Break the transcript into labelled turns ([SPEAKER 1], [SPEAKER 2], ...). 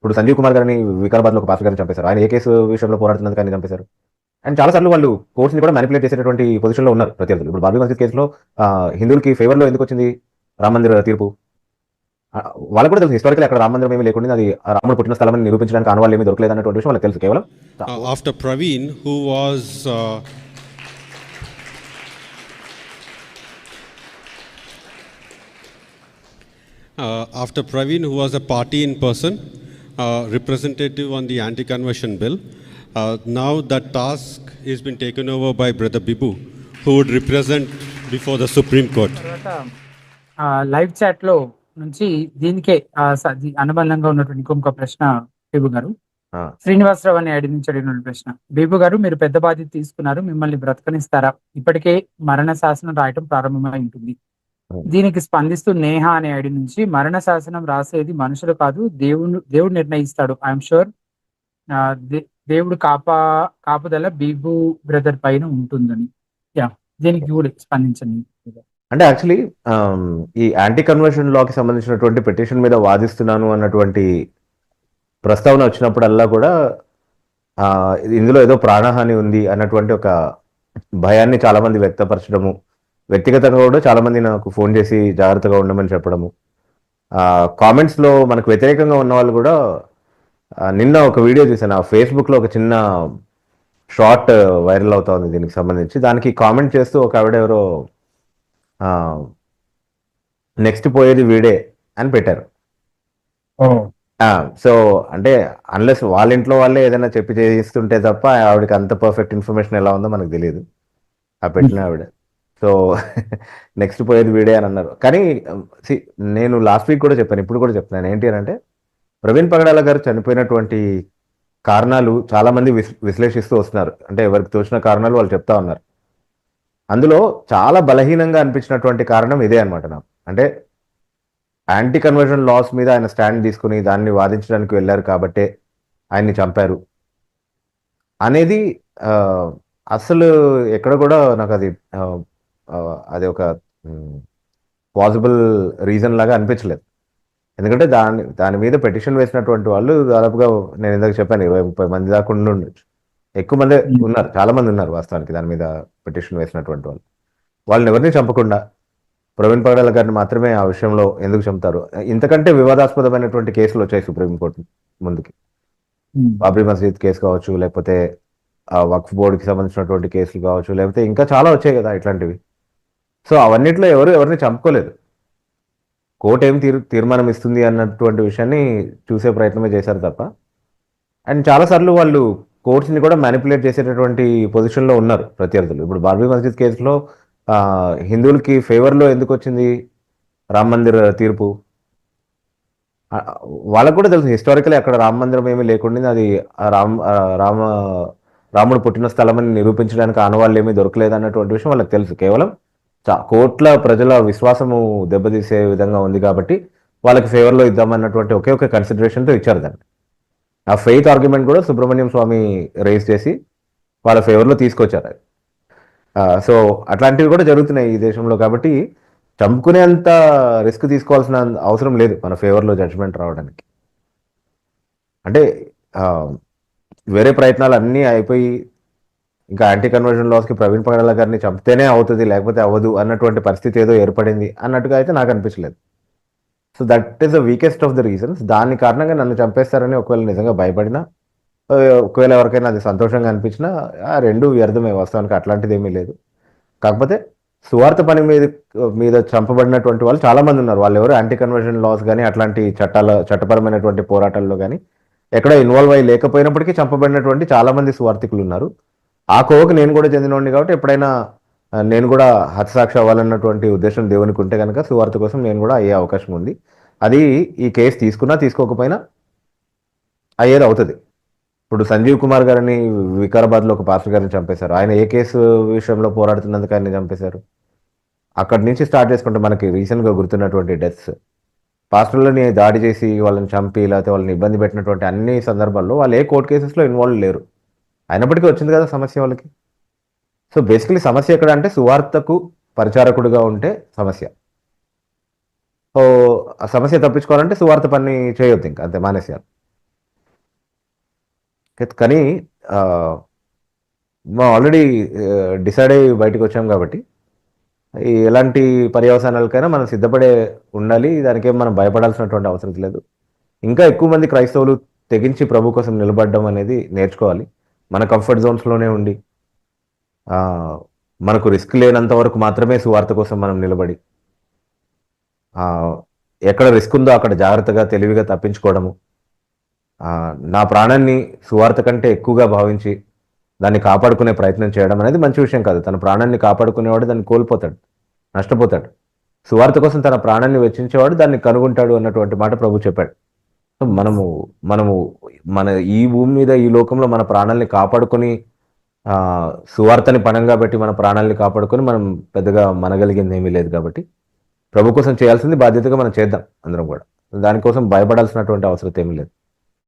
[SPEAKER 1] ఇప్పుడు సంజీవ్ కుమార్ గారిని వికారాబాద్లో ఒక పాస్టర్ గారిని చంపేశారు. ఆయన ఏ కేసు విషయంలో పోరాడుతున్నందుకు ఆయన చంపేశారు. అండ్ చాలాసార్లు వాళ్ళు కోర్ట్స్ని కూడా మ్యానిపులేట్ చేసేటటువంటి పొజిషన్లో ఉన్నారు ప్రత్యర్థులు. ఇప్పుడు బాబ్రీ మసీద్ కేసులో హిందువులకి ఫేవర్లో ఎందుకు వచ్చింది రామ మందిర తీర్పు? వాళ్ళకు కూడా తెలుసు హిస్టారికల్ అక్కడ రామ మందిరం ఏమీ లేకుండా అది రాముడు పుట్టిన స్థలం అని నిరూపించడానికి ఆనవాళ్ళు ఏమీ దొరకలేదు అన్నటువంటి విషయం వాళ్ళకి తెలుసు. కేవలం
[SPEAKER 2] after Praveen, who was after Praveen, who was a party in person, representative on the anti-conversion bill, now that task has been taken over by Brother Bibu, who would represent before the Supreme Court.
[SPEAKER 3] Live chat లో నుంచి దీనికే అనుబంధంగా ఉన్నటువంటి ఇంకొక ప్రశ్న బిబు గారు, శ్రీనివాసరావు అనే ID నుంచి అడిగిన ప్రశ్న. బిబు గారు, మీరు పెద్ద బాధ్యత తీసుకున్నారు, మిమ్మల్ని బ్రతకనిస్తారా? ఇప్పటికే మరణ శాసనం రాయటం ప్రారంభమై ఉంటుంది. దీనికి స్పందిస్తూ నేహ అనే ఐడి నుంచి, మరణ శాసనం రాసేది మనుషులు కాదు, దేవుడు నిర్ణయిస్తాడు. ఐఎమ్ షూర్ దేవుడు కాపుదల బిబు బ్రదర్ పైన ఉంటుందని. దీనికి కూడా స్పందించండి.
[SPEAKER 1] అంటే యాక్చువల్లీ ఈ యాంటీ కన్వర్షన్ లాకి సంబంధించినటువంటి పిటిషన్ మీద వాదిస్తున్నాను అన్నటువంటి ప్రస్తావన వచ్చినప్పుడల్లా కూడా ఇందులో ఏదో ప్రాణహాని ఉంది అన్నటువంటి ఒక భయాన్ని చాలామంది వ్యక్తపరచడము, వ్యక్తిగతంగా కూడా చాలామంది నాకు ఫోన్ చేసి జాగ్రత్తగా ఉండమని చెప్పడము, కామెంట్స్లో మనకు వ్యతిరేకంగా ఉన్న వాళ్ళు కూడా. నిన్న ఒక వీడియో చూసాను, ఫేస్బుక్లో ఒక చిన్న షార్ట్ వైరల్ అవుతా ఉంది దీనికి సంబంధించి. దానికి కామెంట్ చేస్తూ ఒక ఆవిడ ఎవరో నెక్స్ట్ పోయేది వీడే అని పెట్టారు. సో అంటే అన్లెస్ వాళ్ళ ఇంట్లో వాళ్ళే ఏదైనా చెప్పి చేయిస్తుంటే తప్ప ఆవిడకి అంత పర్ఫెక్ట్ ఇన్ఫర్మేషన్ ఎలా ఉందో మనకు తెలియదు ఆ పెట్టిన ఆవిడ. సో నెక్స్ట్ పోయేది వీడే అని అన్నారు. కానీ నేను లాస్ట్ వీక్ కూడా చెప్పాను, ఇప్పుడు కూడా చెప్తున్నాను. ఏంటి అని అంటే, ప్రవీణ్ పగడాల గారు చనిపోయినటువంటి కారణాలు చాలామంది విశ్లేషిస్తూ వస్తున్నారు. అంటే ఎవరికి తోచిన కారణాలు వాళ్ళు చెప్తా ఉన్నారు. అందులో చాలా బలహీనంగా అనిపించినటువంటి కారణం ఇదే అనమాట నాకు. అంటే యాంటీ కన్వర్షన్ లాస్ మీద ఆయన స్టాండ్ తీసుకుని దాన్ని వాదించడానికి వెళ్ళారు కాబట్టే ఆయన్ని చంపారు అనేది అసలు ఎక్కడ కూడా నాకు అది ఒక పాసిబుల్ రీజన్ లాగా అనిపించలేదు. ఎందుకంటే దాని మీద పెటిషన్ వేసినటువంటి వాళ్ళు దాదాపుగా నేను ఇందాక చెప్పాను 20-30 మంది దాకా ఉండొచ్చు. ఎక్కువ మంది ఉన్నారు, చాలా మంది ఉన్నారు వాస్తవానికి దాని మీద పిటిషన్ వేసినటువంటి వాళ్ళు. వాళ్ళని ఎవరిని చంపకుండా ప్రవీణ్ పగడాల గారిని మాత్రమే ఆ విషయంలో ఎందుకు చంపుతారు? ఇంతకంటే వివాదాస్పదమైనటువంటి కేసులు వచ్చాయి సుప్రీంకోర్టు ముందుకి. బాబ్రీ మసీద్ కేసు కావచ్చు, లేకపోతే వక్ఫ్ బోర్డుకి సంబంధించినటువంటి కేసులు కావచ్చు, లేకపోతే ఇంకా చాలా వచ్చాయి కదా ఇట్లాంటివి. సో అవన్నిట్లో ఎవరిని చంపుకోలేదు. కోర్టు ఏం తీర్మానం ఇస్తుంది అన్నటువంటి విషయాన్ని చూసే ప్రయత్నమే చేశారు తప్ప. అండ్ చాలాసార్లు వాళ్ళు కోర్ట్స్ని కూడా మ్యానిపులేట్ చేసేటటువంటి పొజిషన్లో ఉన్నారు ప్రత్యర్థులు. ఇప్పుడు బాబ్రీ మసీద్ కేసులో హిందువులకి ఫేవర్లో ఎందుకు వచ్చింది రామ మందిర తీర్పు? వాళ్ళకు కూడా తెలుసు హిస్టారికలీ అక్కడ రామ మందిరం ఏమీ లేకుండా అది రాముడు పుట్టిన స్థలం అని నిరూపించడానికి ఆనవాళ్ళు ఏమీ దొరకలేదు అన్నటువంటి విషయం వాళ్ళకి తెలుసు. కేవలం కోట్ల ప్రజల విశ్వాసము దెబ్బతీసే విధంగా ఉంది కాబట్టి వాళ్ళకి ఫేవర్లో ఇద్దామన్నటువంటి ఒకే ఒక కన్సిడరేషన్తో ఇచ్చారు దాన్ని. ఆ ఫెయిత్ ఆర్గ్యుమెంట్ కూడా సుబ్రహ్మణ్యం స్వామి రేస్ చేసి వాళ్ళ ఫేవర్లో తీసుకొచ్చారు. సో అట్లాంటివి కూడా జరుగుతున్నాయి ఈ దేశంలో. కాబట్టి చంపుకునేంత రిస్క్ తీసుకోవాల్సిన అవసరం లేదు మన ఫేవర్లో జడ్జ్మెంట్ రావడానికి. అంటే వేరే ప్రయత్నాలు అన్నీ అయిపోయి ఇంకా యాంటీ కన్వర్షన్ లాస్కి ప్రవీణ్ పగడాల గారిని చంపితేనే అవుతుంది లేకపోతే అవ్వదు అన్నటువంటి పరిస్థితి ఏదో ఏర్పడింది అన్నట్టుగా అయితే నాకు అనిపించలేదు. So that is the weakest of the reasons. దాని కారణంగా నన్ను చంపేస్తారని ఒకవేళ నిజంగా భయపడినా, ఒకవేళ ఎవరికైనా అది సంతోషంగా అనిపించినా, ఆ రెండు వ్యర్థమే వాస్తవానికి. అట్లాంటిది ఏమీ లేదు. కాకపోతే సువార్త పని మీద చంపబడినటువంటి వాళ్ళు చాలామంది ఉన్నారు. వాళ్ళు ఎవరు యాంటీ కన్వర్షన్ లాస్ కానీ అట్లాంటి చట్టపరమైనటువంటి పోరాటాల్లో కానీ ఎక్కడ ఇన్వాల్వ్ అయ్యి లేకపోయినప్పటికీ చంపబడినటువంటి చాలామంది సువార్థికులు ఉన్నారు. ఆ కోవకు నేను కూడా చెందినవాడిని కాబట్టి ఎప్పుడైనా నేను కూడా హతసాక్షి అవ్వాలన్నటువంటి ఉద్దేశం దేవునికి ఉంటే కనుక సువార్త కోసం నేను కూడా అయ్యే అవకాశం ఉంది. అది ఈ కేసు తీసుకున్నా తీసుకోకపోయినా అయ్యేది అవుతుంది. ఇప్పుడు సంజీవ్ కుమార్ గారిని వికారాబాద్లో ఒక పాస్టర్ గారిని చంపేశారు. ఆయన ఏ కేసు విషయంలో పోరాడుతున్నందుకు ఆయన్ని చంపేశారు? అక్కడి నుంచి స్టార్ట్ చేసుకుంటే మనకి రీసెంట్గా గుర్తున్నటువంటి డెత్స్, పాస్టర్లని దాడి చేసి వాళ్ళని చంపి లేకపోతే వాళ్ళని ఇబ్బంది పెట్టినటువంటి అన్ని సందర్భాల్లో వాళ్ళు ఏ కోర్టు కేసెస్లో ఇన్వాల్వ్ లేరు. అయినప్పటికీ వచ్చింది కదా సమస్య వాళ్ళకి. సో బేసికలీ సమస్య ఎక్కడ అంటే సువార్తకు పరిచారకుడిగా ఉంటే సమస్య. సో ఆ సమస్య తప్పించుకోవాలంటే సువార్త పని చేయొద్దు, ఇంకా అంతే, మానేసేయాలి. కానీ మా ఆల్రెడీ డిసైడ్ అయ్యి బయటకు వచ్చాం కాబట్టి ఎలాంటి పర్యవసానాలకైనా మనం సిద్ధపడే ఉండాలి. దానికేం మనం భయపడాల్సినటువంటి అవసరం లేదు. ఇంకా ఎక్కువ మంది క్రైస్తవులు తెగించి ప్రభు కోసం నిలబడడం అనేది నేర్చుకోవాలి. మన కంఫర్ట్ జోన్స్లోనే ఉండి మనకు రిస్క్ లేనంత వరకు మాత్రమే సువార్త కోసం మనం నిలబడి ఎక్కడ రిస్క్ ఉందో అక్కడ జాగ్రత్తగా తెలివిగా తప్పించుకోవడము, నా ప్రాణాన్ని సువార్త కంటే ఎక్కువగా భావించి దాన్ని కాపాడుకునే ప్రయత్నం చేయడం అనేది మంచి విషయం కాదు. తన ప్రాణాన్ని కాపాడుకునేవాడు దాన్ని కోల్పోతాడు, నష్టపోతాడు. సువార్త కోసం తన ప్రాణాన్ని వెచ్చించేవాడు దాన్ని కనుగొంటాడు అన్నటువంటి మాట ప్రభు చెప్పాడు. మనము మన ఈ భూమి మీద ఈ లోకంలో మన ప్రాణాలని కాపాడుకొని సువార్తని పణంగా పెట్టి మన ప్రాణాలని కాపాడుకొని మనం పెద్దగా మనగలిగింది ఏమీ లేదు. కాబట్టి ప్రభు కోసం చేయాల్సింది బాధ్యతగా మనం చేద్దాం అందరం కూడా. దానికోసం భయపడాల్సినటువంటి అవసరం ఏమీ లేదు.